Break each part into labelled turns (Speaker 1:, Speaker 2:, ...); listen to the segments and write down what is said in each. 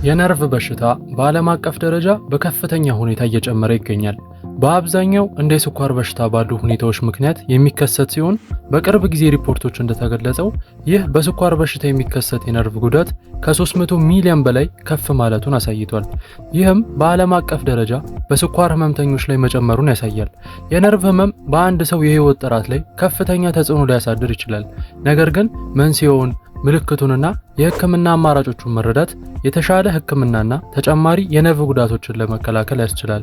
Speaker 1: የነርቭ በሽታ በዓለም አቀፍ ደረጃ በከፍተኛ ሁኔታ እየጨመረ ይገኛል። በአብዛኛው እንደ ስኳር በሽታ ባሉ ሁኔታዎች ምክንያት የሚከሰት ሲሆን በቅርብ ጊዜ ሪፖርቶች እንደተገለጸው ይህ በስኳር በሽታ የሚከሰት የነርቭ ጉዳት ከ300 ሚሊዮን በላይ ከፍ ማለቱን አሳይቷል። ይህም በዓለም አቀፍ ደረጃ በስኳር ህመምተኞች ላይ መጨመሩን ያሳያል። የነርቭ ህመም በአንድ ሰው የህይወት ጥራት ላይ ከፍተኛ ተጽዕኖ ሊያሳድር ይችላል። ነገር ግን መንስኤውን ምልክቱንና የህክምና አማራጮቹን መረዳት የተሻለ ህክምናና ተጨማሪ የነርቭ ጉዳቶችን ለመከላከል ያስችላል።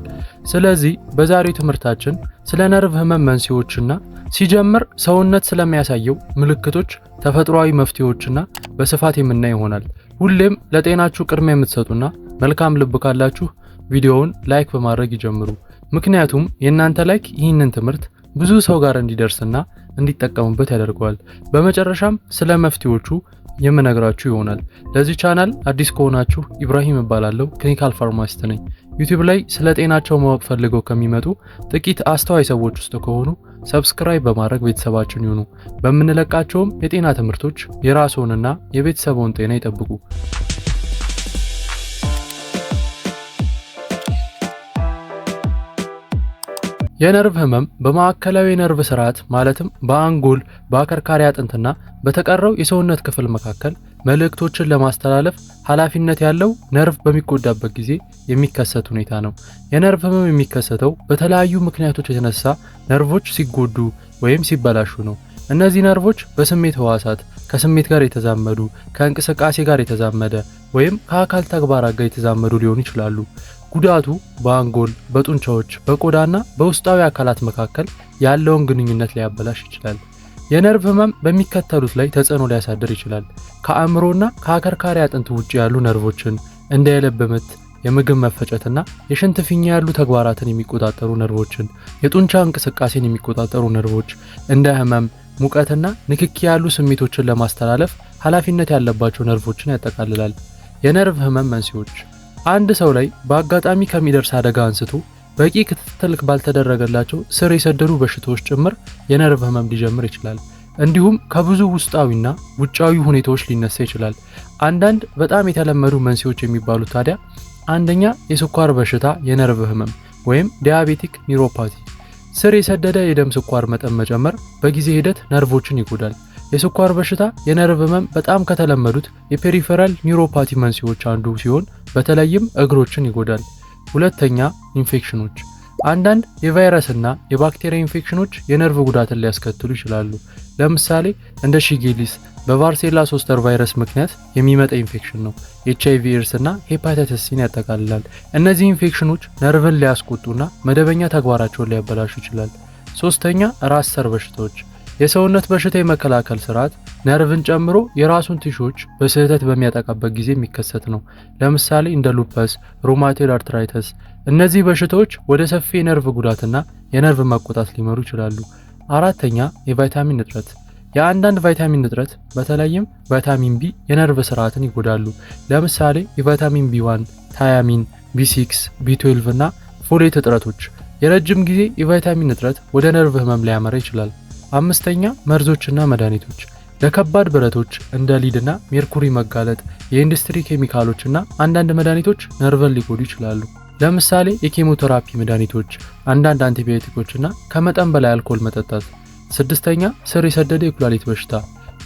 Speaker 1: ስለዚህ በዛሬው ትምህርታችን ስለ ነርቭ ህመም መንስኤዎችና ሲጀምር ሰውነት ስለሚያሳየው ምልክቶች፣ ተፈጥሯዊ መፍትሄዎችና በስፋት የምናይ ይሆናል። ሁሌም ለጤናችሁ ቅድሚያ የምትሰጡና መልካም ልብ ካላችሁ ቪዲዮውን ላይክ በማድረግ ይጀምሩ። ምክንያቱም የእናንተ ላይክ ይህንን ትምህርት ብዙ ሰው ጋር እንዲደርስና እንዲጠቀሙበት ያደርገዋል። በመጨረሻም ስለ መፍትሄዎቹ የምነግራችሁ ይሆናል። ለዚህ ቻናል አዲስ ከሆናችሁ ኢብራሂም እባላለሁ፣ ክሊኒካል ፋርማሲስት ነኝ። ዩቲዩብ ላይ ስለ ጤናቸው ማወቅ ፈልገው ከሚመጡ ጥቂት አስተዋይ ሰዎች ውስጥ ከሆኑ ሰብስክራይብ በማድረግ ቤተሰባችን ይሁኑ። በምንለቃቸውም የጤና ትምህርቶች የራስዎንና የቤተሰቦን ጤና ይጠብቁ። የነርቭ ህመም በማዕከላዊ የነርቭ ስርዓት ማለትም በአንጎል፣ በአከርካሪ አጥንትና በተቀረው የሰውነት ክፍል መካከል መልእክቶችን ለማስተላለፍ ኃላፊነት ያለው ነርቭ በሚጎዳበት ጊዜ የሚከሰት ሁኔታ ነው። የነርቭ ህመም የሚከሰተው በተለያዩ ምክንያቶች የተነሳ ነርቮች ሲጎዱ ወይም ሲበላሹ ነው። እነዚህ ነርቮች በስሜት ህዋሳት፣ ከስሜት ጋር የተዛመዱ፣ ከእንቅስቃሴ ጋር የተዛመደ ወይም ከአካል ተግባራት ጋር የተዛመዱ ሊሆኑ ይችላሉ። ጉዳቱ በአንጎል፣ በጡንቻዎች፣ በቆዳና በውስጣዊ አካላት መካከል ያለውን ግንኙነት ሊያበላሽ ይችላል። የነርቭ ህመም በሚከተሉት ላይ ተጽዕኖ ሊያሳድር ይችላል። ከአእምሮና ከአከርካሪ አጥንት ውጪ ያሉ ነርቮችን እንደ የልብ ምት፣ የምግብ መፈጨትና የሽንት ፊኛ ያሉ ተግባራትን የሚቆጣጠሩ ነርቮችን፣ የጡንቻ እንቅስቃሴን የሚቆጣጠሩ ነርቮች እንደ ህመም፣ ሙቀትና ንክኪ ያሉ ስሜቶችን ለማስተላለፍ ኃላፊነት ያለባቸው ነርቮችን ያጠቃልላል። የነርቭ ህመም መንስኤዎች አንድ ሰው ላይ በአጋጣሚ ከሚደርስ አደጋ አንስቶ በቂ ክትትል ባልተደረገላቸው ስር የሰደዱ በሽታዎች ጭምር የነርቭ ህመም ሊጀምር ይችላል። እንዲሁም ከብዙ ውስጣዊና ውጫዊ ሁኔታዎች ሊነሳ ይችላል። አንዳንድ በጣም የተለመዱ መንስኤዎች የሚባሉት ታዲያ አንደኛ የስኳር በሽታ የነርቭ ህመም ወይም ዲያቤቲክ ኒውሮፓቲ። ስር የሰደደ የደም ስኳር መጠን መጨመር በጊዜ ሂደት ነርቮችን ይጎዳል። የስኳር በሽታ የነርቭ ህመም በጣም ከተለመዱት የፔሪፌራል ኒውሮፓቲ መንስኤዎች አንዱ ሲሆን በተለይም እግሮችን ይጎዳል። ሁለተኛ ኢንፌክሽኖች። አንዳንድ የቫይረስና የባክቴሪያ ኢንፌክሽኖች የነርቭ ጉዳትን ሊያስከትሉ ይችላሉ። ለምሳሌ እንደ ሺጌሊስ በቫርሴላ ዞስተር ቫይረስ ምክንያት የሚመጣ ኢንፌክሽን ነው። HIV ኤድስ እና ሄፓታይተስ ሲን ያጠቃልላል። እነዚህ ኢንፌክሽኖች ነርቭን ሊያስቆጡና መደበኛ ተግባራቸውን ሊያበላሹ ይችላል። ሶስተኛ ራስ ሰር በሽታዎች። የሰውነት በሽታ የመከላከል ስርዓት ነርቭን ጨምሮ የራሱን ቲሹዎች በስህተት በሚያጠቃበት ጊዜ የሚከሰት ነው። ለምሳሌ እንደ ሉፐስ፣ ሩማቶይድ አርትራይተስ። እነዚህ በሽታዎች ወደ ሰፊ የነርቭ ጉዳትና የነርቭ መቆጣት ሊመሩ ይችላሉ። አራተኛ የቫይታሚን እጥረት። የአንዳንድ ቫይታሚን እጥረት በተለይም ቫይታሚን ቢ የነርቭ ስርዓትን ይጎዳሉ። ለምሳሌ የቫይታሚን ቢ1፣ ታያሚን፣ ቢ6፣ ቢ12 እና ፎሌት እጥረቶች። የረጅም ጊዜ የቫይታሚን እጥረት ወደ ነርቭ ህመም ሊያመራ ይችላል። አምስተኛ መርዞችና መድኃኒቶች። ለከባድ ብረቶች እንደ ሊድና ሜርኩሪ መጋለጥ፣ የኢንዱስትሪ ኬሚካሎችና አንዳንድ መድኃኒቶች ነርቭን ሊጎዱ ይችላሉ። ለምሳሌ የኬሞቴራፒ መድኃኒቶች፣ አንዳንድ አንቲባዮቲኮችና ከመጠን በላይ አልኮል መጠጣት። ስድስተኛ ስር የሰደደ የኩላሊት በሽታ።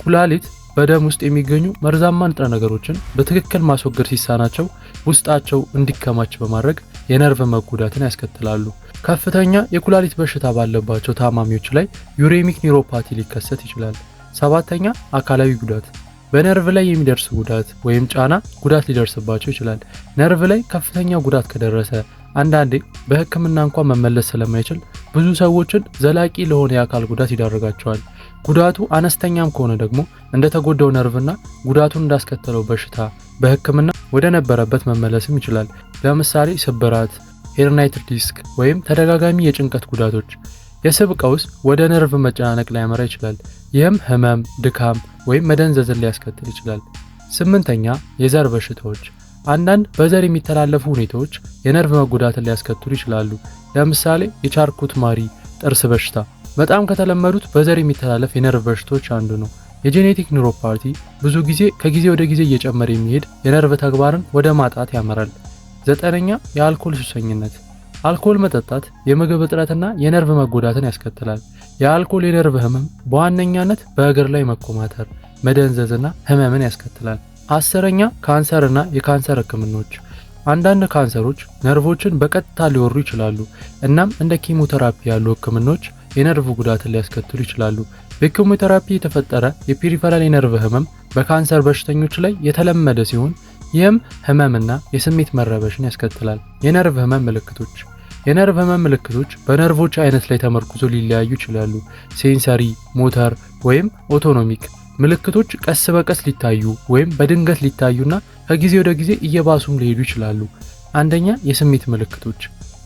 Speaker 1: ኩላሊት በደም ውስጥ የሚገኙ መርዛማ ንጥረ ነገሮችን በትክክል ማስወገድ ሲሳናቸው ውስጣቸው እንዲከማች በማድረግ የነርቭ መጎዳትን ያስከትላሉ። ከፍተኛ የኩላሊት በሽታ ባለባቸው ታማሚዎች ላይ ዩሬሚክ ኒውሮፓቲ ሊከሰት ይችላል። ሰባተኛ አካላዊ ጉዳት። በነርቭ ላይ የሚደርስ ጉዳት ወይም ጫና ጉዳት ሊደርስባቸው ይችላል። ነርቭ ላይ ከፍተኛ ጉዳት ከደረሰ አንዳንዴ በህክምና እንኳን መመለስ ስለማይችል ብዙ ሰዎችን ዘላቂ ለሆነ የአካል ጉዳት ይዳረጋቸዋል። ጉዳቱ አነስተኛም ከሆነ ደግሞ እንደተጎዳው ነርቭና ጉዳቱን እንዳስከተለው በሽታ በህክምና ወደ ነበረበት መመለስም ይችላል። ለምሳሌ ስብራት፣ ሄርናይትድ ዲስክ ወይም ተደጋጋሚ የጭንቀት ጉዳቶች። የስብ ቀውስ ወደ ነርቭ መጨናነቅ ሊያመራ ይችላል። ይህም ህመም፣ ድካም ወይም መደንዘዝን ሊያስከትል ይችላል። ስምንተኛ የዘር በሽታዎች። አንዳንድ በዘር የሚተላለፉ ሁኔታዎች የነርቭ መጎዳትን ሊያስከትሉ ይችላሉ። ለምሳሌ የቻርኮት ማሪ ጥርስ በሽታ በጣም ከተለመዱት በዘር የሚተላለፍ የነርቭ በሽታዎች አንዱ ነው። የጄኔቲክ ኒውሮፓቲ ብዙ ጊዜ ከጊዜ ወደ ጊዜ እየጨመረ የሚሄድ የነርቭ ተግባርን ወደ ማጣት ያመራል። 9ኛ የአልኮል ሱሰኝነት። አልኮል መጠጣት የምግብ እጥረትና የነርቭ መጎዳትን ያስከትላል። የአልኮል የነርቭ ህመም በዋነኛነት በእግር ላይ መኮማተር፣ መደንዘዝና ህመምን ያስከትላል። 10ኛ ካንሰርና የካንሰር ህክምናዎች። አንዳንድ ካንሰሮች ነርቮችን በቀጥታ ሊወሩ ይችላሉ። እናም እንደ ኪሞቴራፒ ያሉ ህክምናዎች የነርቭ ጉዳትን ሊያስከትሉ ይችላሉ። በኪሞቴራፒ የተፈጠረ የፔሪፈራል የነርቭ ህመም በካንሰር በሽተኞች ላይ የተለመደ ሲሆን ይህም ህመምና የስሜት መረበሽን ያስከትላል። የነርቭ ህመም ምልክቶች። የነርቭ ህመም ምልክቶች በነርቮች አይነት ላይ ተመርኩዞ ሊለያዩ ይችላሉ። ሴንሰሪ፣ ሞተር ወይም ኦቶኖሚክ ምልክቶች ቀስ በቀስ ሊታዩ ወይም በድንገት ሊታዩና ከጊዜ ወደ ጊዜ እየባሱም ሊሄዱ ይችላሉ። አንደኛ የስሜት ምልክቶች።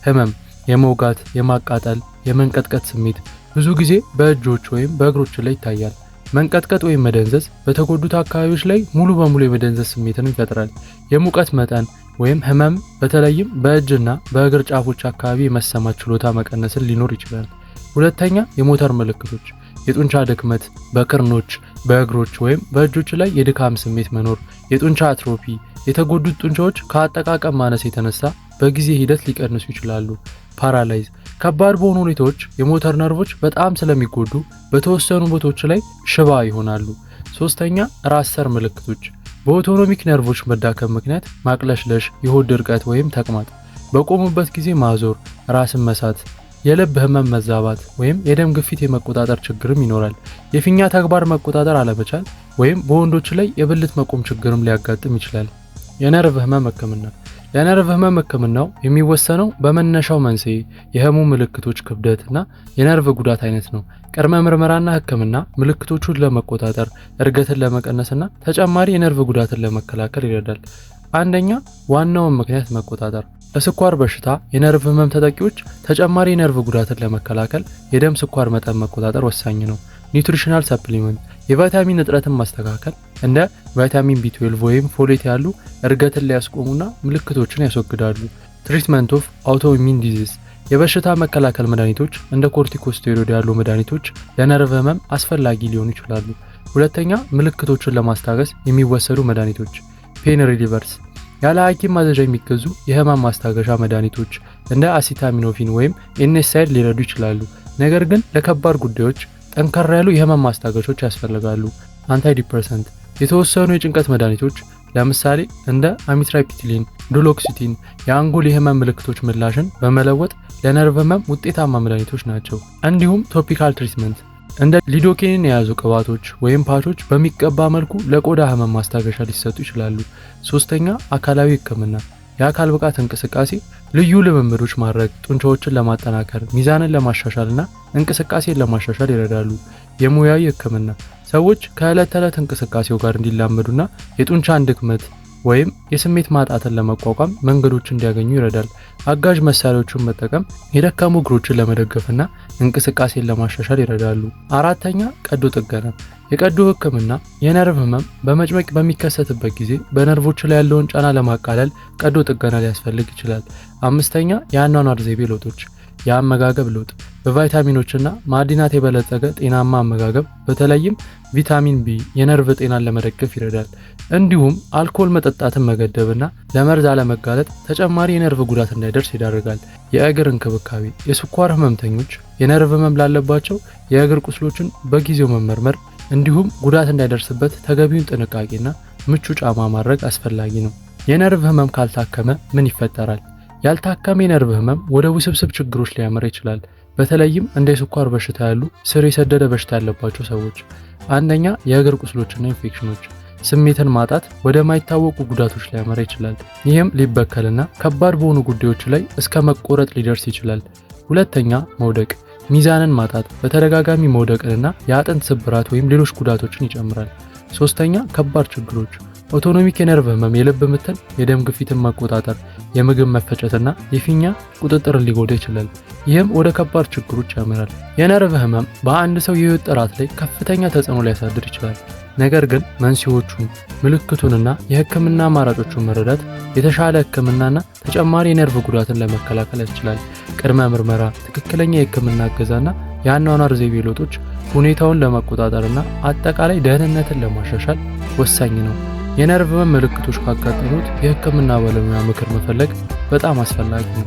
Speaker 1: ህመም፣ የመውጋት፣ የማቃጠል፣ የመንቀጥቀጥ ስሜት ብዙ ጊዜ በእጆች ወይም በእግሮች ላይ ይታያል። መንቀጥቀጥ ወይም መደንዘዝ በተጎዱት አካባቢዎች ላይ ሙሉ በሙሉ የመደንዘዝ ስሜትን ይፈጥራል። የሙቀት መጠን ወይም ህመም በተለይም በእጅና በእግር ጫፎች አካባቢ የመሰማት ችሎታ መቀነስን ሊኖር ይችላል። ሁለተኛ የሞተር ምልክቶች። የጡንቻ ድክመት፣ በክርኖች፣ በእግሮች ወይም በእጆች ላይ የድካም ስሜት መኖር፣ የጡንቻ አትሮፊ። የተጎዱት ጡንቻዎች ከአጠቃቀም ማነስ የተነሳ በጊዜ ሂደት ሊቀንሱ ይችላሉ። ፓራላይዝ። ከባድ በሆኑ ሁኔታዎች የሞተር ነርቮች በጣም ስለሚጎዱ በተወሰኑ ቦታዎች ላይ ሽባ ይሆናሉ። ሶስተኛ ራስ ሰር ምልክቶች። በኦቶኖሚክ ነርቮች መዳከም ምክንያት ማቅለሽለሽ፣ የሆድ ድርቀት ወይም ተቅማጥ፣ በቆሙበት ጊዜ ማዞር፣ ራስን መሳት፣ የልብ ህመም መዛባት ወይም የደም ግፊት የመቆጣጠር ችግርም ይኖራል። የፊኛ ተግባር መቆጣጠር አለመቻል ወይም በወንዶች ላይ የብልት መቆም ችግርም ሊያጋጥም ይችላል። የነርቭ ህመም ህክምና። የነርቭ ህመም ህክምናው የሚወሰነው በመነሻው መንስኤ፣ የህመሙ ምልክቶች ክብደትና የነርቭ ጉዳት አይነት ነው። ቅድመ ምርመራና ህክምና ምልክቶቹን ለመቆጣጠር፣ እድገትን ለመቀነስና ተጨማሪ የነርቭ ጉዳትን ለመከላከል ይረዳል። አንደኛ ዋናውን ምክንያት መቆጣጠር። ለስኳር በሽታ የነርቭ ህመም ተጠቂዎች ተጨማሪ የነርቭ ጉዳትን ለመከላከል የደም ስኳር መጠን መቆጣጠር ወሳኝ ነው። ኒውትሪሽናል ሰፕሊመንት። የቫይታሚን እጥረትን ማስተካከል እንደ ቫይታሚን B12 ወይም ፎሌት ያሉ እድገትን ሊያስቆሙና ምልክቶችን ያስወግዳሉ። ትሪትመንት ኦፍ አውቶኢሚን ዲዚዝ። የበሽታ መከላከል መድኃኒቶች እንደ ኮርቲኮስቴሮይድ ያሉ መድኃኒቶች ለነርቭ ህመም አስፈላጊ ሊሆኑ ይችላሉ። ሁለተኛ ምልክቶችን ለማስታገስ የሚወሰዱ መድኃኒቶች። ፔን ሪሊቨርስ። ያለ ሐኪም ማዘዣ የሚገዙ የህመም ማስታገሻ መድኃኒቶች እንደ አሲታሚኖፊን ወይም ኤንሳይድ ሊረዱ ይችላሉ። ነገር ግን ለከባድ ጉዳዮች ጠንካራ ያሉ የህመም ማስታገሾች ያስፈልጋሉ። አንታይዲፕሬሰንት። የተወሰኑ የጭንቀት መድኃኒቶች ለምሳሌ እንደ አሚትራይፒቲሊን፣ ዱሎክሲቲን የአንጎል የህመም ምልክቶች ምላሽን በመለወጥ ለነርቭ ህመም ውጤታማ መድኃኒቶች ናቸው። እንዲሁም ቶፒካል ትሪትመንት እንደ ሊዶኬንን የያዙ ቅባቶች ወይም ፓቾች በሚቀባ መልኩ ለቆዳ ህመም ማስታገሻ ሊሰጡ ይችላሉ። ሶስተኛ አካላዊ ህክምና። የአካል ብቃት እንቅስቃሴ ልዩ ልምምዶች ማድረግ ጡንቻዎችን ለማጠናከር፣ ሚዛንን ለማሻሻልና እንቅስቃሴን ለማሻሻል ይረዳሉ። የሙያዊ ህክምና ሰዎች ከዕለት ተዕለት እንቅስቃሴው ጋር እንዲላመዱና የጡንቻን ድክመት ወይም የስሜት ማጣትን ለመቋቋም መንገዶች እንዲያገኙ ይረዳል። አጋዥ መሳሪያዎችን መጠቀም የደካሙ እግሮችን ለመደገፍና እንቅስቃሴን ለማሻሻል ይረዳሉ። አራተኛ ቀዶ ጥገና። የቀዶ ህክምና የነርቭ ህመም በመጭመቅ በሚከሰትበት ጊዜ በነርቮች ላይ ያለውን ጫና ለማቃለል ቀዶ ጥገና ሊያስፈልግ ይችላል። አምስተኛ የአኗኗር ዘይቤ ለውጦች። የአመጋገብ ለውጥ በቫይታሚኖችና ማዕድናት የበለጸገ ጤናማ አመጋገብ በተለይም ቪታሚን ቢ የነርቭ ጤናን ለመደገፍ ይረዳል። እንዲሁም አልኮል መጠጣትን መገደብና ለመርዝ አለመጋለጥ ተጨማሪ የነርቭ ጉዳት እንዳይደርስ ይዳርጋል። የእግር እንክብካቤ የስኳር ህመምተኞች የነርቭ ህመም ላለባቸው የእግር ቁስሎችን በጊዜው መመርመር እንዲሁም ጉዳት እንዳይደርስበት ተገቢውን ጥንቃቄና ምቹ ጫማ ማድረግ አስፈላጊ ነው። የነርቭ ህመም ካልታከመ ምን ይፈጠራል? ያልታከመ የነርቭ ህመም ወደ ውስብስብ ችግሮች ሊያመራ ይችላል። በተለይም እንደ የስኳር በሽታ ያሉ ስር የሰደደ በሽታ ያለባቸው ሰዎች። አንደኛ የእግር ቁስሎችና ኢንፌክሽኖች። ስሜትን ማጣት ወደ ማይታወቁ ጉዳቶች ሊያመራ ይችላል። ይህም ሊበከልና ከባድ በሆኑ ጉዳዮች ላይ እስከ መቆረጥ ሊደርስ ይችላል። ሁለተኛ መውደቅ። ሚዛንን ማጣት በተደጋጋሚ መውደቅንና የአጥንት ስብራት ወይም ሌሎች ጉዳቶችን ይጨምራል። ሶስተኛ ከባድ ችግሮች። ኦቶኖሚክ የነርቭ ህመም የልብ ምትን፣ የደም ግፊትን መቆጣጠር፣ የምግብ መፈጨትና የፊኛ ቁጥጥርን ሊጎዳ ይችላል። ይህም ወደ ከባድ ችግሮች ያመራል። የነርቭ ህመም በአንድ ሰው የህይወት ጥራት ላይ ከፍተኛ ተጽዕኖ ሊያሳድር ይችላል። ነገር ግን መንስኤዎቹን፣ ምልክቱንና የህክምና አማራጮቹን መረዳት የተሻለ ህክምናና ተጨማሪ የነርቭ ጉዳትን ለመከላከል ያስችላል። ቅድመ ምርመራ፣ ትክክለኛ የህክምና እገዛና የአኗኗር ዘይቤ ለውጦች ሁኔታውን ለመቆጣጠርና አጠቃላይ ደህንነትን ለማሻሻል ወሳኝ ነው። የነርቭ ህመም ምልክቶች ካጋጠሙት የህክምና ባለሙያ ምክር መፈለግ በጣም አስፈላጊ ነው።